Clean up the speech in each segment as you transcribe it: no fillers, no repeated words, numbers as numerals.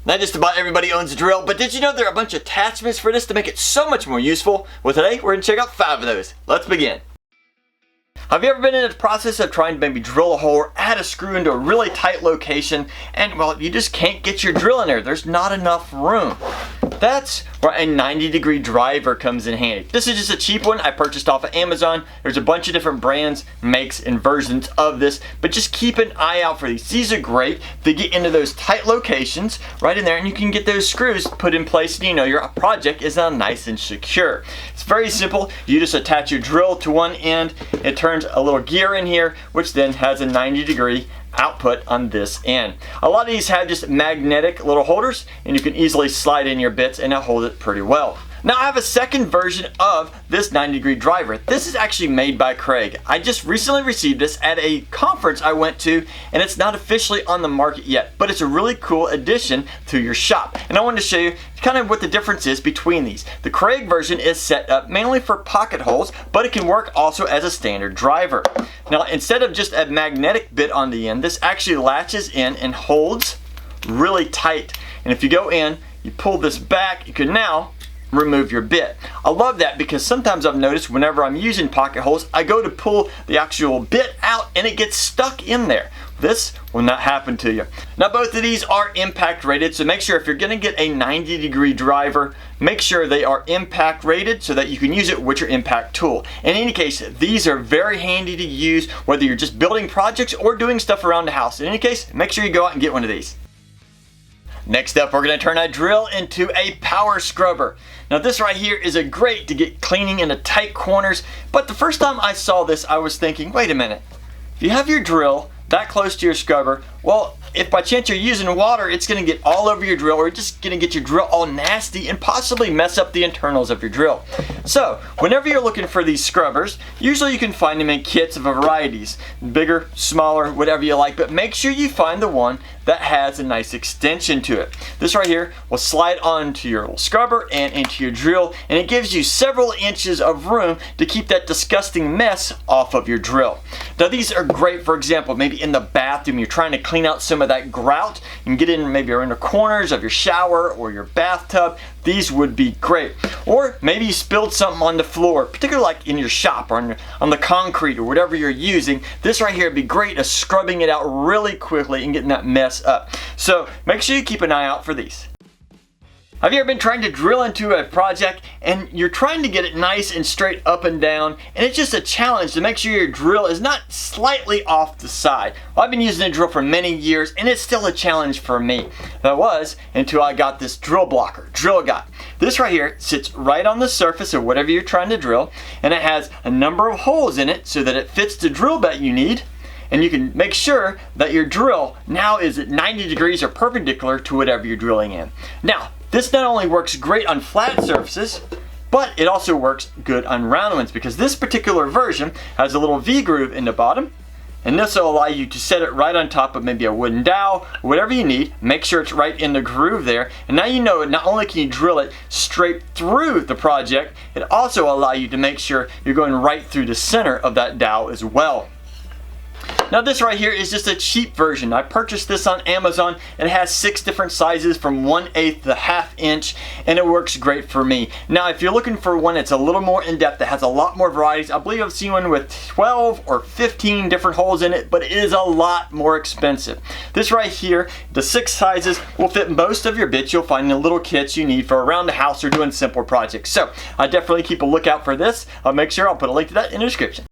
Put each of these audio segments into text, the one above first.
Not just about everybody owns a drill, but did you know there are a bunch of attachments for this to make it so much more useful? Well, today we're going to check out 5 of those. Let's begin. Have you ever been in the process of trying to maybe drill a hole or add a screw into a really tight location and, well, you just can't get your drill in there? There's not enough room. That's where a 90-degree driver comes in handy. This is just a cheap one I purchased off of Amazon. There's a bunch of different brands, makes, and versions of this, but just keep an eye out for these. These are great. They get into those tight locations right in there, and you can get those screws put in place, and you know your project is now nice and secure. It's very simple. You just attach your drill to one end. It turns a little gear in here, which then has a 90-degree output on this end. A lot of these have just magnetic little holders, and you can easily slide in your bits and it'll hold it pretty well. Now I have a second version of this 90-degree driver. This is actually made by Craig. I just recently received this at a conference I went to, and it's not officially on the market yet, but it's a really cool addition to your shop. And I wanted to show you kind of what the difference is between these. The Craig version is set up mainly for pocket holes, but it can work also as a standard driver. Now instead of just a magnetic bit on the end, this actually latches in and holds really tight. And if you go in, you pull this back, you can now remove your bit. I love that because sometimes I've noticed whenever I'm using pocket holes, I go to pull the actual bit out and it gets stuck in there. This will not happen to you. Now both of these are impact rated, so make sure if you're going to get a 90-degree driver, make sure they are impact rated so that you can use it with your impact tool. In any case, these are very handy to use whether you're just building projects or doing stuff around the house. In any case, make sure you go out and get one of these. Next up, we're going to turn our drill into a power scrubber. Now this right here is a great to get cleaning into tight corners, but the first time I saw this I was thinking, wait a minute, if you have your drill that close to your scrubber, well, if by chance you're using water, it's going to get all over your drill, or it's just going to get your drill all nasty and possibly mess up the internals of your drill. So whenever you're looking for these scrubbers, usually you can find them in kits of varieties, bigger, smaller, whatever you like, but make sure you find the one that has a nice extension to it. This right here will slide onto your little scrubber and into your drill, and it gives you several inches of room to keep that disgusting mess off of your drill. Now these are great, for example, maybe in the bathroom, you're trying to clean out some of that grout and get in maybe in the corners of your shower or your bathtub. These would be great. Or maybe you spilled something on the floor, particularly like in your shop or on the concrete or whatever you're using. This right here would be great at scrubbing it out really quickly and getting that mess up. So make sure you keep an eye out for these. Have you ever been trying to drill into a project and you're trying to get it nice and straight up and down, and it's just a challenge to make sure your drill is not slightly off the side? Well, I've been using a drill for many years and it's still a challenge for me. That was until I got this drill blocker, Drill Guide. This right here sits right on the surface of whatever you're trying to drill, and it has a number of holes in it so that it fits the drill bit you need. And you can make sure that your drill now is at 90 degrees or perpendicular to whatever you're drilling in. Now, this not only works great on flat surfaces, but it also works good on round ones because this particular version has a little V-groove in the bottom, and this will allow you to set it right on top of maybe a wooden dowel, whatever you need. Make sure it's right in the groove there, and now you know not only can you drill it straight through the project, it also allows you to make sure you're going right through the center of that dowel as well. Now this right here is just a cheap version. I purchased this on Amazon. It has 6 different sizes from 1/8 to 1/2 inch, and it works great for me. Now if you're looking for one that's a little more in-depth, that has a lot more varieties, I believe I've seen one with 12 or 15 different holes in it, but it is a lot more expensive. This right here, the 6 sizes will fit most of your bits. You'll find the little kits you need for around the house or doing simple projects. So I definitely keep a lookout for this. I'll make sure I'll put a link to that in the description.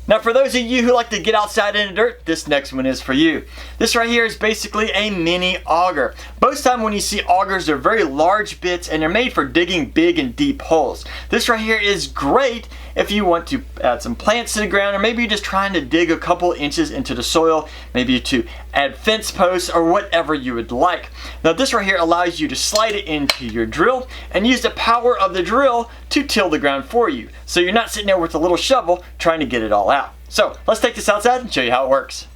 Now for those of you who like to get outside in the dirt, this next one is for you. This right here is basically a mini auger. Most time when you see augers, they're very large bits and they're made for digging big and deep holes. This right here is great if you want to add some plants to the ground, or maybe you're just trying to dig a couple inches into the soil, maybe to add fence posts or whatever you would like. Now this right here allows you to slide it into your drill and use the power of the drill to till the ground for you. So you're not sitting there with a little shovel trying to get it all out. So let's take this outside and show you how it works.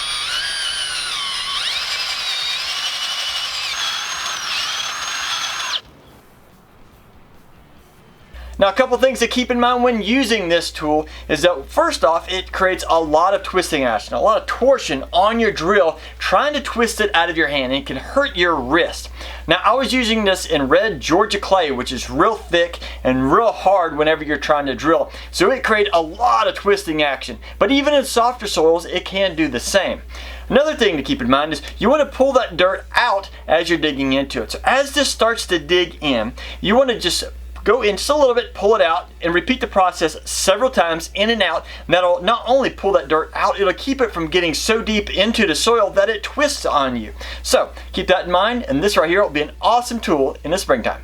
Now, a couple things to keep in mind when using this tool is that first off, it creates a lot of twisting action, a lot of torsion on your drill trying to twist it out of your hand, and it can hurt your wrist. Now, I was using this in red Georgia clay, which is real thick and real hard whenever you're trying to drill. So it created a lot of twisting action. But even in softer soils, it can do the same. Another thing to keep in mind is you want to pull that dirt out as you're digging into it. So as this starts to dig in, you want to just go in just a little bit, pull it out, and repeat the process several times in and out. And that'll not only pull that dirt out, it'll keep it from getting so deep into the soil that it twists on you. So keep that in mind, and this right here will be an awesome tool in the springtime.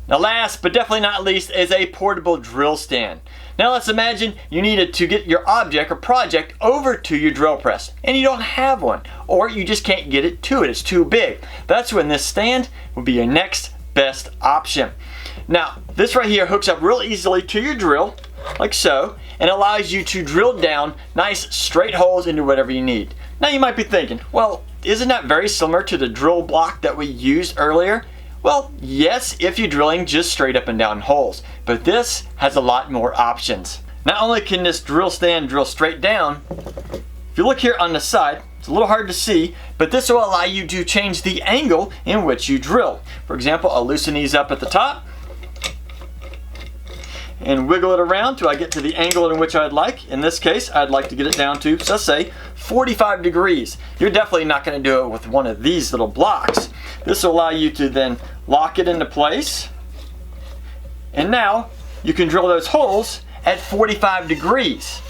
Now, last but definitely not least is a portable drill stand. Now let's imagine you needed to get your object or project over to your drill press and you don't have one, or you just can't get it to it, it's too big. That's when this stand will be your next best option. Now, this right here hooks up real easily to your drill, like so, and allows you to drill down nice straight holes into whatever you need. Now you might be thinking, well, isn't that very similar to the drill block that we used earlier? Well, yes, if you're drilling just straight up and down holes, but this has a lot more options. Not only can this drill stand drill straight down, if you look here on the side, it's a little hard to see, but this will allow you to change the angle in which you drill. For example, I'll loosen these up at the top and wiggle it around till I get to the angle in which I'd like. In this case, I'd like to get it down to, let's say, 45 degrees. You're definitely not going to do it with one of these little blocks. This will allow you to then lock it into place. And now you can drill those holes at 45 degrees.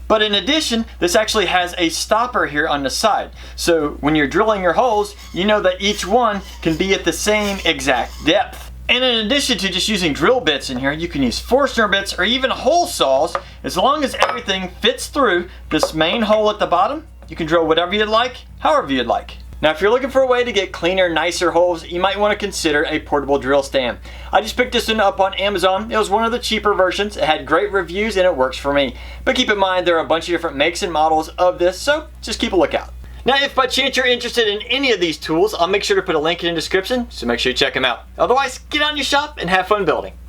But in addition, this actually has a stopper here on the side. So when you're drilling your holes, you know that each one can be at the same exact depth. And in addition to just using drill bits in here, you can use Forstner bits or even hole saws. As long as everything fits through this main hole at the bottom, you can drill whatever you'd like, however you'd like. Now, if you're looking for a way to get cleaner, nicer holes, you might want to consider a portable drill stand. I just picked this one up on Amazon. It was one of the cheaper versions. It had great reviews and it works for me. But keep in mind, there are a bunch of different makes and models of this, so just keep a lookout. Now, if by chance you're interested in any of these tools, I'll make sure to put a link in the description, so make sure you check them out. Otherwise, get on your shop and have fun building.